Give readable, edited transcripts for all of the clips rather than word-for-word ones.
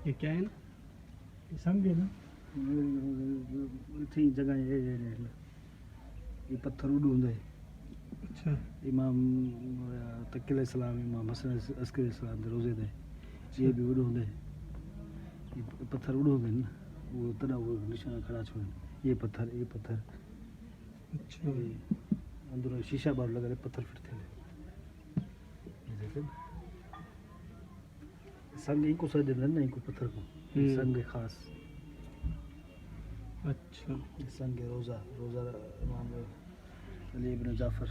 ये क्या है ना, ये समझे ना, थी जगह ये पत्थर उड़ होंगे। अच्छा इमाम तकील इस्लाम, इमाम हसन अस्करी इस्लाम दे रोज़े दे ये भी उड़ होंगे। ये पत्थर उड़ होंगे ना, वो तरह वो निशान खड़ा छोड़ ये पत्थर अच्छा अंदर शीशा बार लगा रहे पत्थर फिरते हैं। ये देखे संग इनको सज देना ना, इनको पत्थर को संग खास। अच्छा संग रोज़ा इमाम अली इब्न जाफ़र।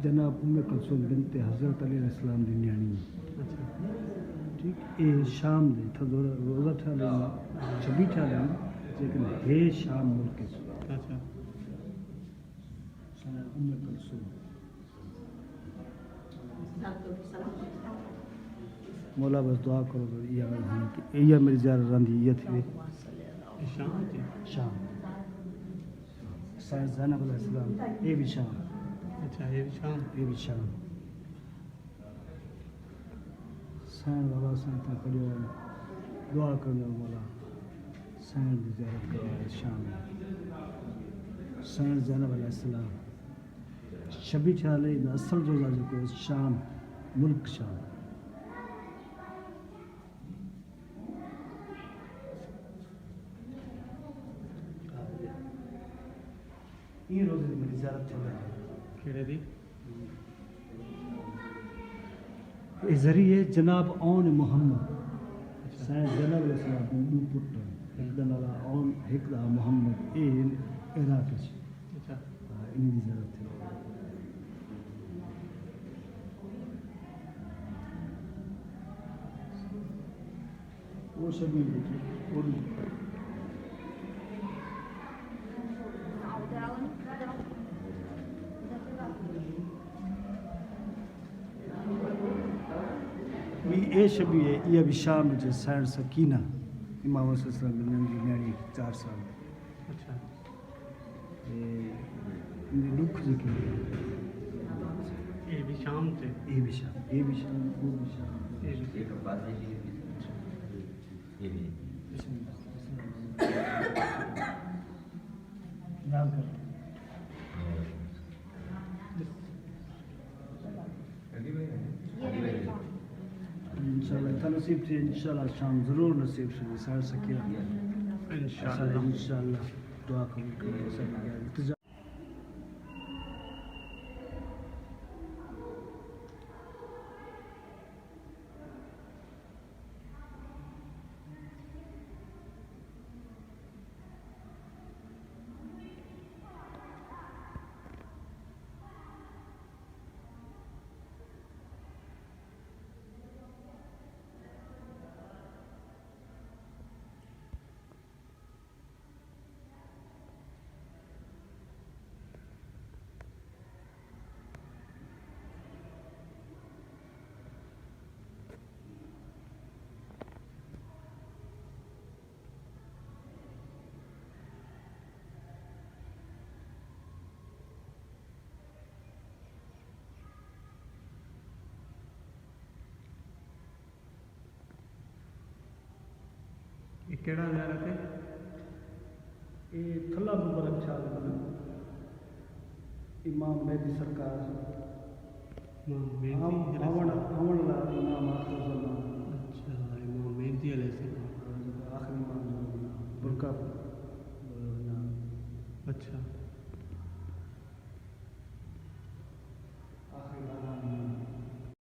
जनाब उम्मे कुलसूम बिनते हज़रत अली अलैहिस्सलाम दी न्याणी है। अच्छा ठीक ये शाम दे था रोज़ा था लेना छबी था लेना लेकिन है शाम मुल्क है अच्छा उम्मे कुलसूम मौला बस दुआ करो तो ये मेरी ज़्यादा रंदी ये थी ये शाम जी शाम सैयद ज़ैनब अलैहिस्सलाम ये भी शाम अच्छा ये भी शाम ये भी शाम सैन बाबा सैन था खड़े हो दुआ करने मौला सैन की ज़ियारत करो शाम सैयद ज़ैनब अलैहिस्सलाम शबी चाले असल रोज़ा जो को शाम मुल्क शाम ये रोज़े मेरी ज़ियारत चल रही है केड़े दी इस ज़रिए जनाब ओन मोहम्मद सैयद ज़ैनब अलैहिस्सलाम दो पुत्र एक दा नाला ओन एक दा मोहम्मद ए इराक च अच्छा इनकी ज़रूरत है वो सभी वो भी ए शबी है ये भी शाम जो सैन सकीना इमाम सल्लल्लाहु अलैहि वसल्लम की न्याणी 4 साल अच्छा इनकी दुख जिक्र ये भी शाम से ये भी शाम वो भी शाम ये भी एक बात है कि ये भी नाम कर इंशाल्लाह तनसीब से इंशाल्लाह शाम ज़रूर नसीब से सैन सकीना इंशाल्लाह इंशाल्लाह दुआ कबूल करें सब इंतज़ार ये केड़ा ज़ियारत है ये थल्ला मुबारक छाल इमाम मेहदी सरकार मेहंदी आवन आवन ला इमाम आखिर ज़मान अच्छा इमाम मेहंदी अलैहिस्सलाम आखिरी इमाम बुरका अच्छा